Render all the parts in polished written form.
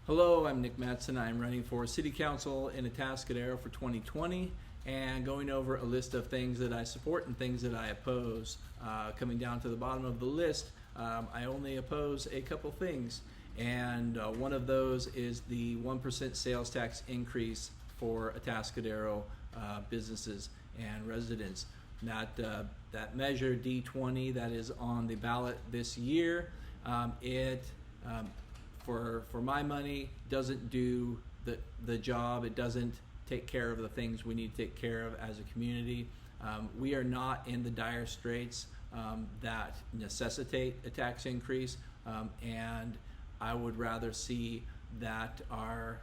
Hello, I'm Nick Mattson. I'm running for City Council in Atascadero for 2020 and going over a list of things that I support and things that I oppose. Coming down to the bottom of the list, I only oppose a couple things, and one of those is the 1% sales tax increase for Atascadero businesses and residents. That measure D20 that is on the ballot this year, for my money, doesn't do the job. It doesn't take care of the things we need to take care of as a community. We are not in the dire straits that necessitate a tax increase, and I would rather see that our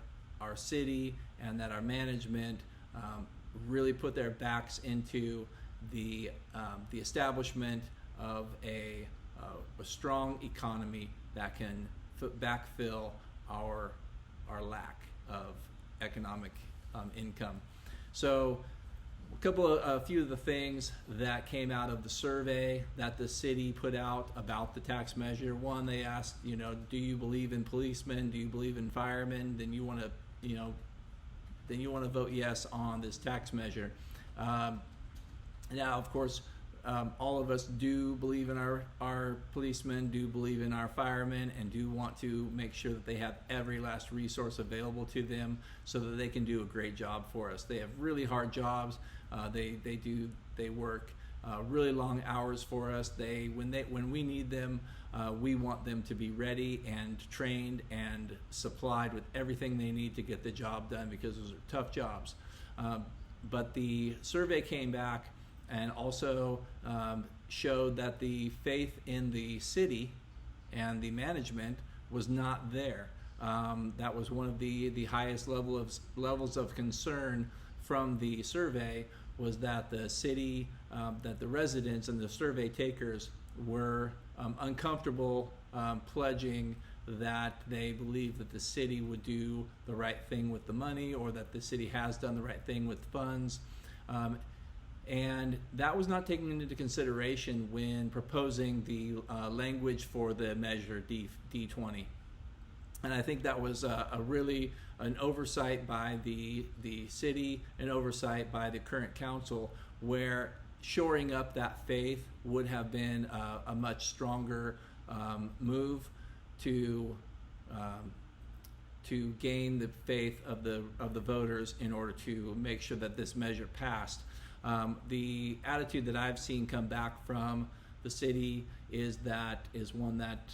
city and that our management really put their backs into the establishment of a strong economy that can backfill our lack of economic income. So a few of the things that came out of the survey that the city put out about the tax measure. One, they asked, do you believe in policemen? Do you believe in firemen? Then you want to vote yes on this tax measure. Now, of course, all of us do believe in our policemen, do believe in our firemen, and do want to make sure that they have every last resource available to them so that they can do a great job for us. They have really hard jobs. They work really long hours for us. When we need them, we want them to be ready and trained and supplied with everything they need to get the job done, because those are tough jobs. But the survey came back and also showed that the faith in the city and the management was not there. That was one of the highest levels of concern from the survey, was that the city, that the residents and the survey takers were uncomfortable pledging that they believe that the city would do the right thing with the money, or that the city has done the right thing with funds. And that was not taken into consideration when proposing the language for the measure D20. And I think that was really an oversight by the city, an oversight by the current council, where shoring up that faith would have been a much stronger move to gain the faith of the voters in order to make sure that this measure passed. The attitude that I've seen come back from the city is one that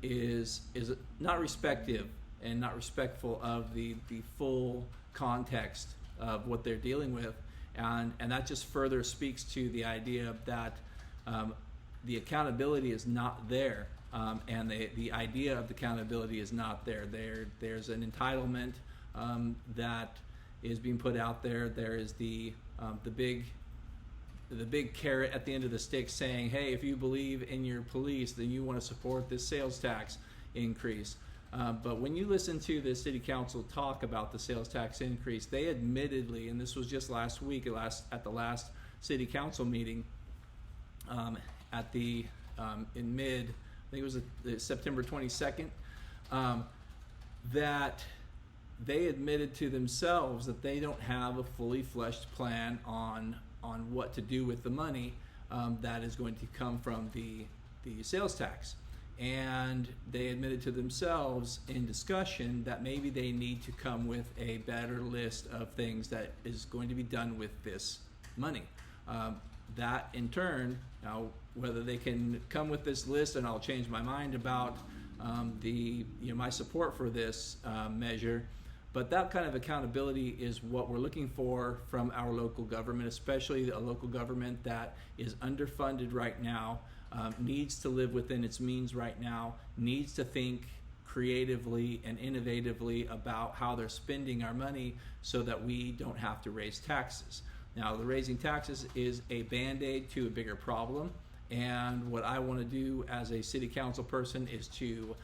is not respective and not respectful of the full context of what they're dealing with, and that just further speaks to the idea that the accountability is not there, and the idea of accountability is not there. There's an entitlement that is being put out there. There is the big carrot at the end of the stick saying, hey, if you believe in your police, then you want to support this sales tax increase. But when you listen to the city council talk about the sales tax increase, they admittedly, and this was just last week at the last city council meeting, in mid, I think it was September 22nd, that they admitted to themselves that they don't have a fully fleshed plan on what to do with the money that is going to come from the sales tax. And they admitted to themselves in discussion that maybe they need to come with a better list of things that is going to be done with this money. That in turn, now whether they can come with this list, and I'll change my mind about my support for this measure, but that kind of accountability is what we're looking for from our local government, especially a local government that is underfunded right now, needs to live within its means right now, needs to think creatively and innovatively about how they're spending our money so that we don't have to raise taxes. Now, the raising taxes is a band-aid to a bigger problem, and what I want to do as a city council person is to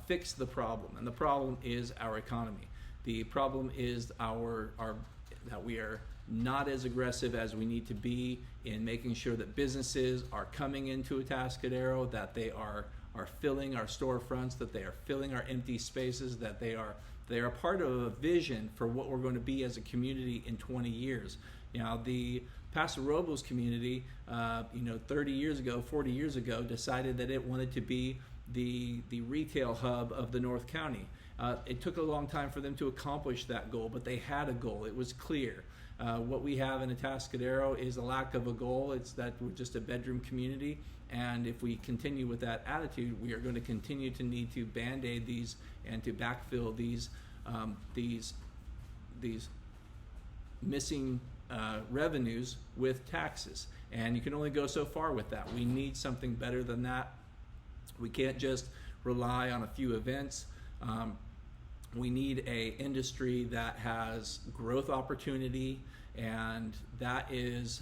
fix the problem, and the problem is our economy. The problem is that we are not as aggressive as we need to be in making sure that businesses are coming into Atascadero, that they are are filling our storefronts, that they are filling our empty spaces, that they are part of a vision for what we're going to be as a community in 20 years. You know, the Paso Robles community, 30 years ago, 40 years ago, decided that it wanted to be the retail hub of the North County. It took a long time for them to accomplish that goal, but they had a goal. It was clear. What we have in Atascadero is a lack of a goal. It's that we're just a bedroom community, and if we continue with that attitude, we are going to continue to need to band-aid these and to backfill these missing revenues with taxes. And you can only go so far with that. We need something better than that. We can't just rely on a few events. We need a industry that has growth opportunity, and that is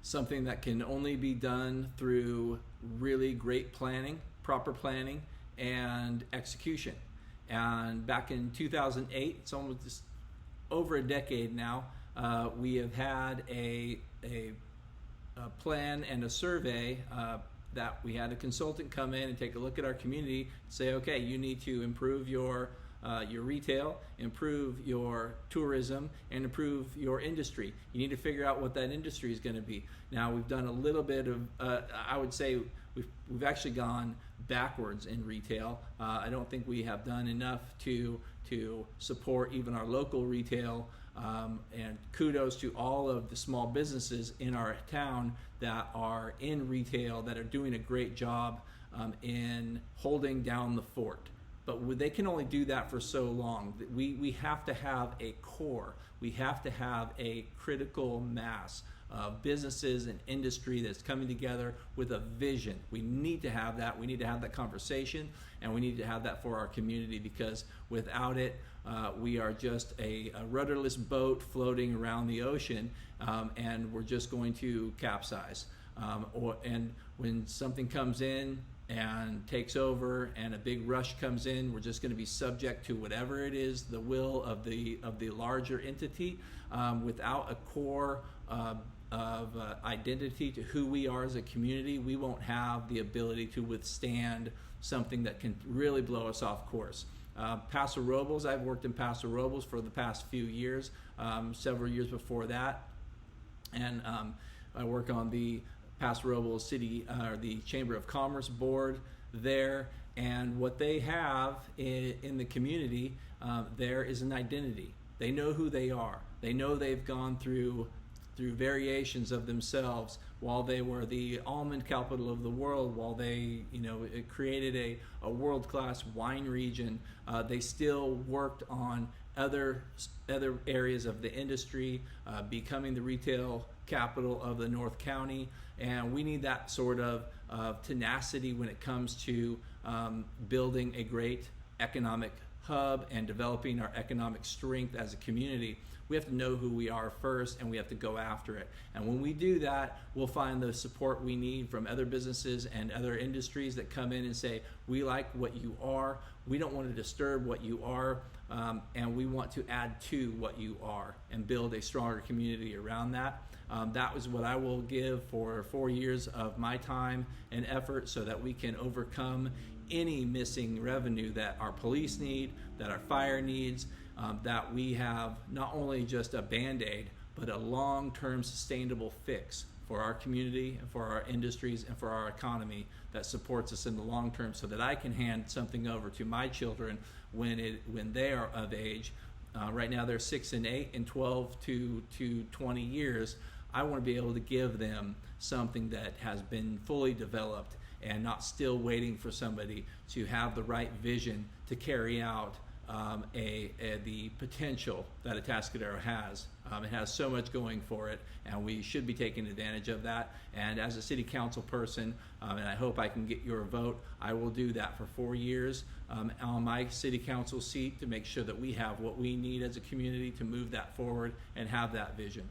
something that can only be done through really great planning, proper planning, and execution. And back in 2008, it's almost just over a decade now, we have had a plan and a survey that we had a consultant come in and take a look at our community and say, okay, you need to improve your retail, improve your tourism, and improve your industry. You need to figure out what that industry is going to be. Now, we've done a little bit of, I would say we've actually gone backwards in retail. I don't think we have done enough to support even our local retail. And kudos to all of the small businesses in our town that are in retail that are doing a great job in holding down the fort. But they can only do that for so long. We have to have a core. We have to have a critical mass of businesses and industry that's coming together with a vision. We need to have that. We need to have that conversation, and we need to have that for our community, because without it, we are just a rudderless boat floating around the ocean, and we're just going to capsize. And when something comes in and takes over and a big rush comes in, we're just going to be subject to whatever it is, the will of the larger entity, without a core of identity to who we are as a community. We won't have the ability to withstand something that can really blow us off course. Paso Robles, I've worked in Paso Robles for the past few years, several years before that, and I work on the Paso Robles City, the Chamber of Commerce board there, and what they have in the community there is an identity. They know who they are. They know they've gone through variations of themselves. While they were the almond capital of the world, while they it created a world-class wine region, they still worked on other areas of the industry, becoming the retail capital of the North County. And we need that sort of tenacity when it comes to building a great economic hub and developing our economic strength as a community. We have to know who we are first, and we have to go after it. And when we do that, we'll find the support we need from other businesses and other industries that come in and say, we like what you are, we don't want to disturb what you are, and we want to add to what you are and build a stronger community around that. That was what I will give for 4 years of my time and effort, so that we can overcome any missing revenue that our police need, that our fire needs, that we have not only just a Band-Aid, but a long-term sustainable fix for our community and for our industries and for our economy that supports us in the long term, so that I can hand something over to my children when they are of age. Right now they're 6 and 8 and 12 to 20 years. I want to be able to give them something that has been fully developed and not still waiting for somebody to have the right vision to carry out the potential that Atascadero has. It has so much going for it, and we should be taking advantage of that. And as a city council person, and I hope I can get your vote, I will do that for 4 years on my city council seat to make sure that we have what we need as a community to move that forward and have that vision.